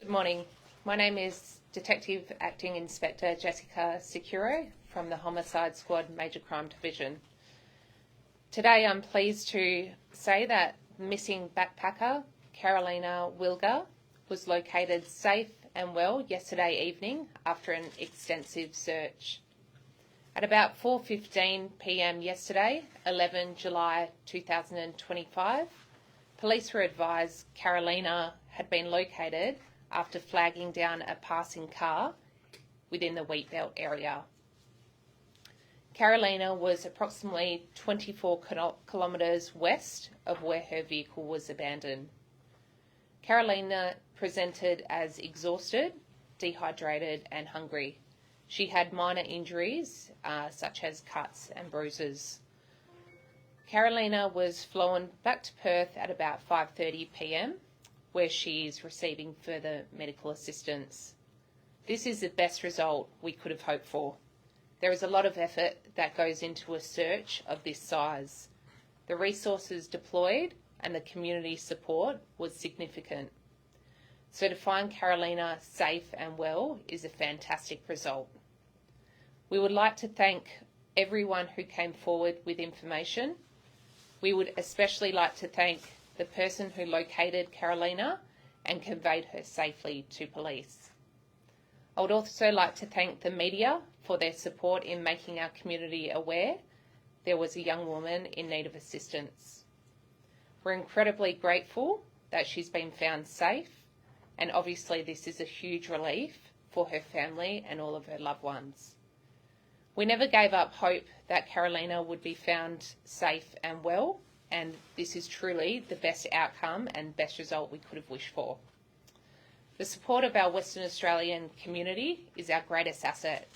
Good morning. My name is Detective Acting Inspector Jessica Securo from the Homicide Squad Major Crime Division. Today I'm pleased to say that missing backpacker Carolina Wilga was located safe and well yesterday evening after an extensive search. At about 4:15 p.m. yesterday, 11 July 2025, police were advised Carolina had been located after flagging down a passing car within the Wheatbelt area. Carolina was approximately 24 kilometres west of where her vehicle was abandoned. Carolina presented as exhausted, dehydrated and hungry. She had minor injuries such as cuts and bruises. Carolina was flown back to Perth at about 5:30 p.m, where she is receiving further medical assistance. This is the best result we could have hoped for. There is a lot of effort that goes into a search of this size. The resources deployed and the community support was significant. So to find Carolina safe and well is a fantastic result. We would like to thank everyone who came forward with information. We would especially like to thank the person who located Carolina and conveyed her safely to police. I would also like to thank the media for their support in making our community aware there was a young woman in need of assistance. We're incredibly grateful that she's been found safe, and obviously this is a huge relief for her family and all of her loved ones. We never gave up hope that Carolina would be found safe and well, and this is truly the best outcome and best result we could have wished for. The support of our Western Australian community is our greatest asset,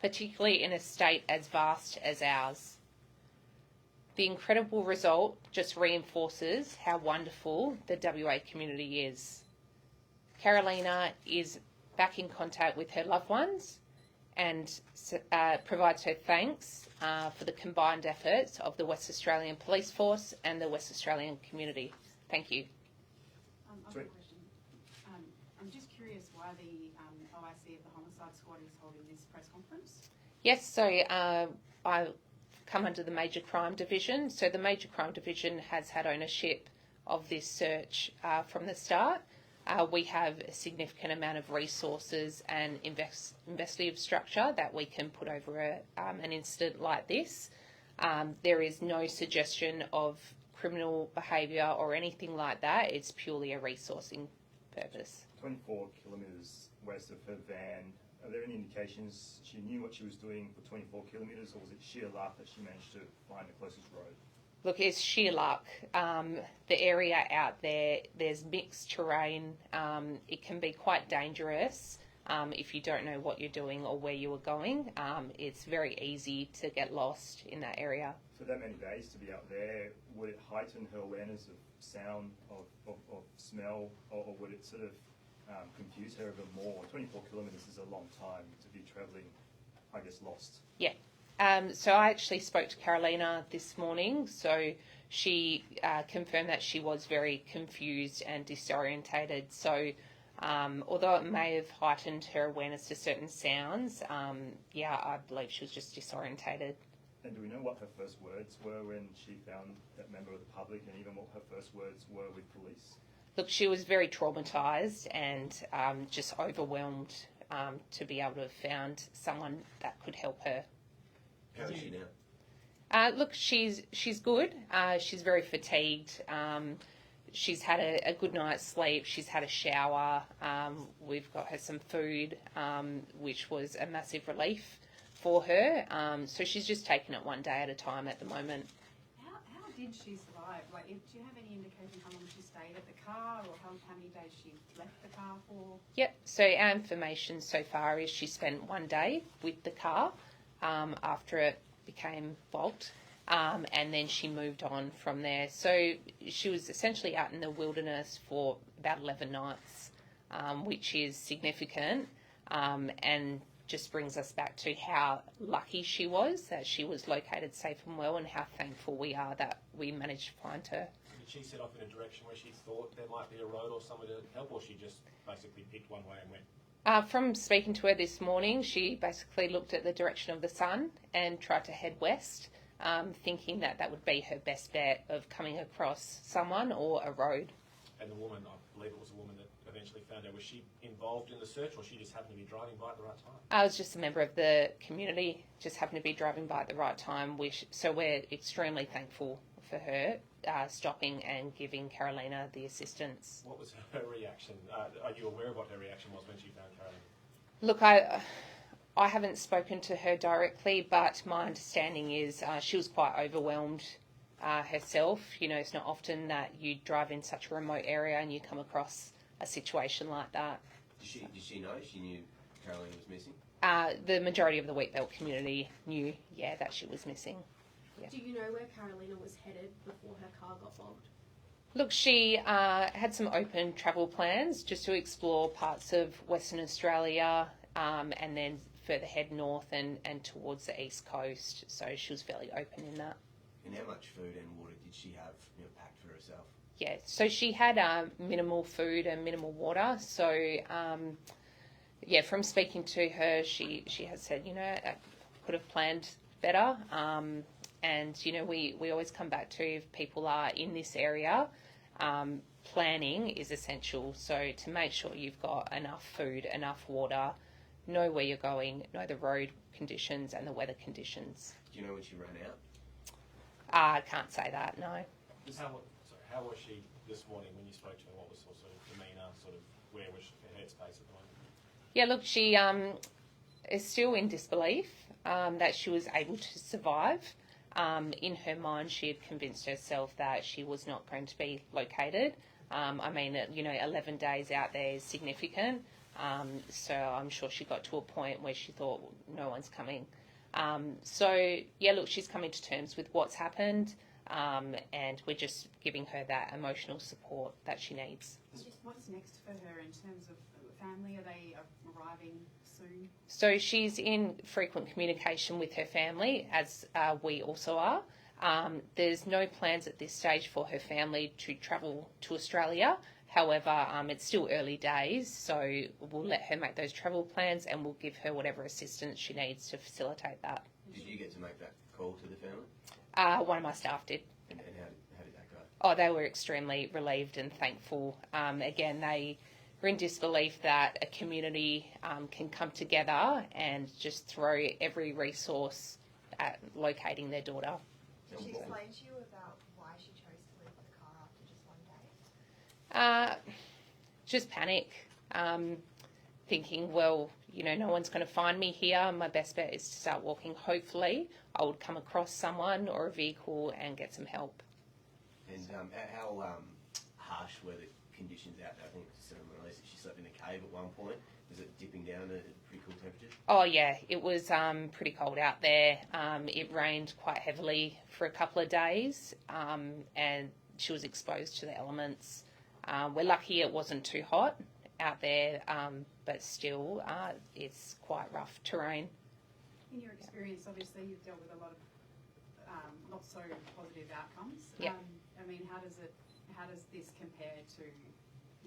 particularly in a state as vast as ours. The incredible result just reinforces how wonderful the WA community is. Carolina is back in contact with her loved ones and provides her thanks for the combined efforts of the West Australian Police Force and the West Australian community. Thank you. I've got a question. I'm just curious why the OIC of the Homicide Squad is holding this press conference. Yes, so I come under the Major Crime Division. So the Major Crime Division has had ownership of this search from the start. We have a significant amount of resources and investigative structure that we can put over an incident like this. There is no suggestion of criminal behaviour or anything like that. It's purely a resourcing purpose. 24 kilometres west of her van. Are there any indications she knew what she was doing for 24 kilometres, or was it sheer luck that she managed to find the closest road? Look, it's sheer luck. The area out there, there's mixed terrain. It can be quite dangerous if you don't know what you're doing or where you are going. It's very easy to get lost in that area. For that many days to be out there, would it heighten her awareness of sound, of smell, or would it sort of confuse her even more? 24 kilometres is a long time to be travelling, I guess, lost. Yeah. So I actually spoke to Carolina this morning, so she confirmed that she was very confused and disorientated. So although it may have heightened her awareness to certain sounds, I believe she was just disorientated. And do we know what her first words were when she found that member of the public, and even what her first words were with police? Look, she was very traumatised and just overwhelmed to be able to have found someone that could help her. How is she now? Look, she's good. She's very fatigued. She's had a good night's sleep. She's had a shower. We've got her some food, which was a massive relief for her. So she's just taking it one day at a time at the moment. How did she survive? Like, do you have any indication how long she stayed at the car, or how many days she left the car for? Yep. So our information so far is she spent one day with the car after it became bogged, and then she moved on from there. So she was essentially out in the wilderness for about 11 nights, which is significant, and just brings us back to how lucky she was that she was located safe and well, and how thankful we are that we managed to find her. Did she set off in a direction where she thought there might be a road or somewhere to help, or she just basically picked one way and went? From speaking to her this morning, she basically looked at the direction of the sun and tried to head west, thinking that that would be her best bet of coming across someone or a road. And the woman, I believe it was a woman that eventually found her, was she involved in the search, or she just happened to be driving by at the right time? I was just a member of the community, just happened to be driving by at the right time, so we're extremely thankful for her stopping and giving Carolina the assistance. What was her reaction? Are you aware of what her reaction was when she found Carolina? Look, I haven't spoken to her directly, but my understanding is she was quite overwhelmed herself. You know, it's not often that you drive in such a remote area and you come across a situation like that. Did she know? She knew Carolina was missing? The majority of the Wheatbelt community knew, that she was missing. Yeah. Do you know where Carolina was headed before her car got bogged? Look, she had some open travel plans just to explore parts of Western Australia and then further head north and towards the east coast. So she was fairly open in that. And how much food and water did she have packed for herself? Yeah, so she had minimal food and minimal water. So, from speaking to her, she has said, I could have planned better. And, we always come back to if people are in this area, planning is essential. So to make sure you've got enough food, enough water, know where you're going, know the road conditions and the weather conditions. Do you know when she ran out? I can't say that, no. How was she this morning when you spoke to her? What was her sort of demeanour, where was her headspace at the moment? Yeah, look, she is still in disbelief that she was able to survive. In her mind, she had convinced herself that she was not going to be located. 11 days out there is significant. So I'm sure she got to a point where she thought, no one's coming. She's coming to terms with what's happened. And we're just giving her that emotional support that she needs. What's next for her in terms of family? Are they arriving soon? So she's in frequent communication with her family, as we also are. There's no plans at this stage for her family to travel to Australia. However, it's still early days, so we'll let her make those travel plans and we'll give her whatever assistance she needs to facilitate that. Did you get to make that call to the family? One of my staff did. And how did that go? Oh, they were extremely relieved and thankful. Again, they were in disbelief that a community can come together and just throw every resource at locating their daughter. Did she explain to you about why she chose to leave the car after just one day? Just panic, thinking, well, no one's going to find me here. My best bet is to start walking. Hopefully, I would come across someone or a vehicle and get some help. And how harsh were the conditions out there? I think someone released that she slept in a cave at one point. Was it dipping down to pretty cool temperatures? Oh, yeah. It was pretty cold out there. It rained quite heavily for a couple of days and she was exposed to the elements. We're lucky it wasn't too hot out there, but still it's quite rough terrain. In your experience, obviously you've dealt with a lot of not so positive outcomes. Yeah. How does this compare to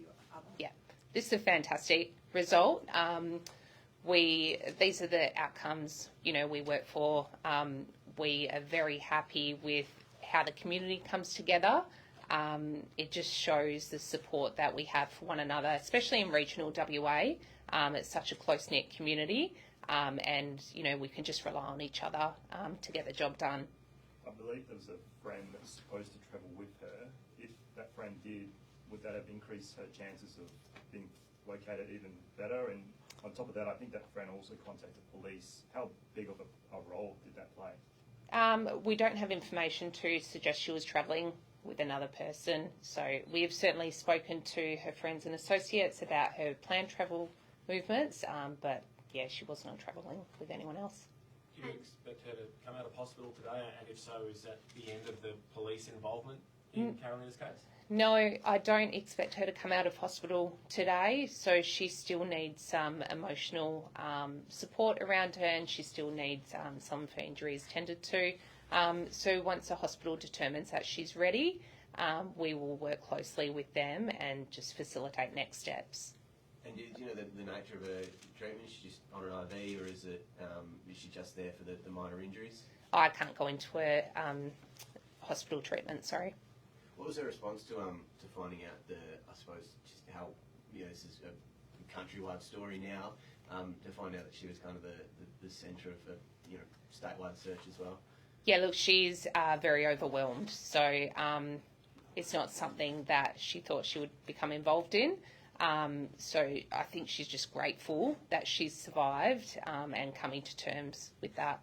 your other? Yeah, this is a fantastic result. These are the outcomes we work for. We are very happy with how the community comes together. It just shows the support that we have for one another, especially in regional WA. It's such a close-knit community, and we can just rely on each other to get the job done. I believe there was a friend that was supposed to travel with her. If that friend did, would that have increased her chances of being located even better? And on top of that, I think that friend also contacted police. How big of a role did that play? We don't have information to suggest she was travelling with another person. So we have certainly spoken to her friends and associates about her planned travel movements, but she was not travelling with anyone else. Do you expect her to come out of hospital today? And if so, is that the end of the police involvement in Carolina's case? No, I don't expect her to come out of hospital today. So she still needs some emotional support around her, and she still needs some of her injuries tended to. So once the hospital determines that she's ready, we will work closely with them and just facilitate next steps. And do you know the nature of her treatment? Is she just on an IV, or is she just there for the minor injuries? I can't go into her hospital treatment, sorry. What was her response to finding out I suppose, just how, this is a countrywide story now, to find out that she was kind of the centre of a, statewide search as well? Yeah, look, she's very overwhelmed. So it's not something that she thought she would become involved in. So I think she's just grateful that she's survived and coming to terms with that.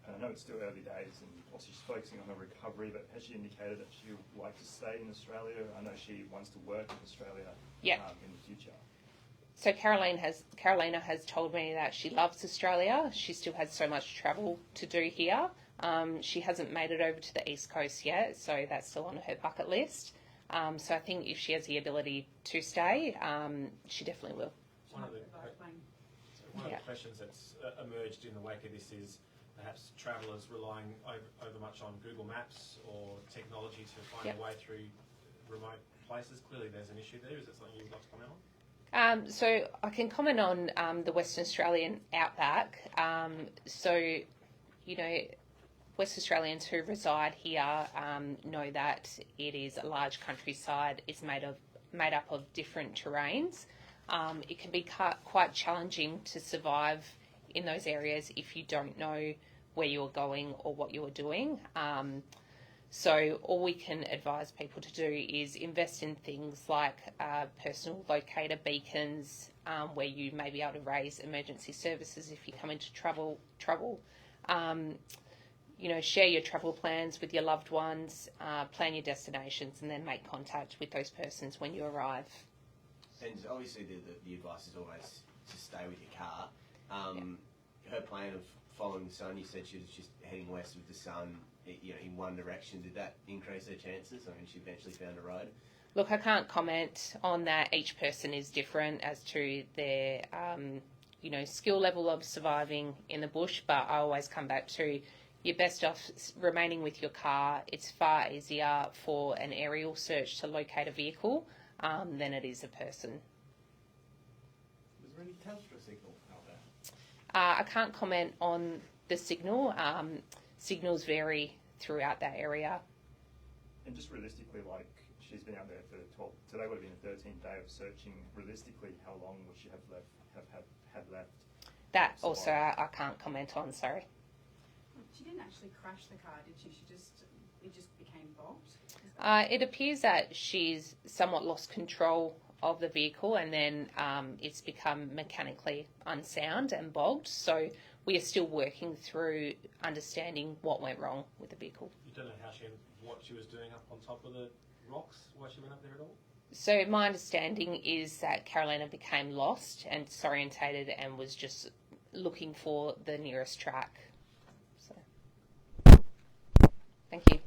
I know it's still early days and also she's focusing on her recovery, but has she indicated that she would like to stay in Australia? I know she wants to work in Australia in the future. So Carolina has told me that she loves Australia. She still has so much travel to do here. She hasn't made it over to the East Coast yet, so that's still on her bucket list. So I think if she has the ability to stay, she definitely will. One of the questions that's emerged in the wake of this is perhaps travellers relying over much on Google Maps or technology to find their way through remote places. Clearly there's an issue there. Is that something you would like to comment on? So I can comment on the Western Australian outback. West Australians who reside here know that it is a large countryside. It's made up of different terrains. It can be quite challenging to survive in those areas if you don't know where you're going or what you're doing. So all we can advise people to do is invest in things like personal locator beacons, where you may be able to raise emergency services if you come into trouble. Share your travel plans with your loved ones, plan your destinations, and then make contact with those persons when you arrive. And obviously the advice is always to stay with your car. Her plan of following the sun, you said she was just heading west with the sun, in one direction. Did that increase her chances? I mean, she eventually found a road. Look, I can't comment on that. Each person is different as to their, skill level of surviving in the bush, but I always come back to you're best off remaining with your car. It's far easier for an aerial search to locate a vehicle than it is a person. Was there any Telstra signal out there? I can't comment on the signal. Signals vary throughout that area. And just realistically, she's been out there for 12. Today would have been the 13th day of searching. Realistically, how long would she have left? That also I can't comment on. Sorry. She didn't actually crash the car, did she? It just became bogged? It appears that she's somewhat lost control of the vehicle and then it's become mechanically unsound and bogged. So we are still working through understanding what went wrong with the vehicle. You don't know what she was doing up on top of the rocks, why she went up there at all? So my understanding is that Carolina became lost and disorientated and was just looking for the nearest track. So, thank you.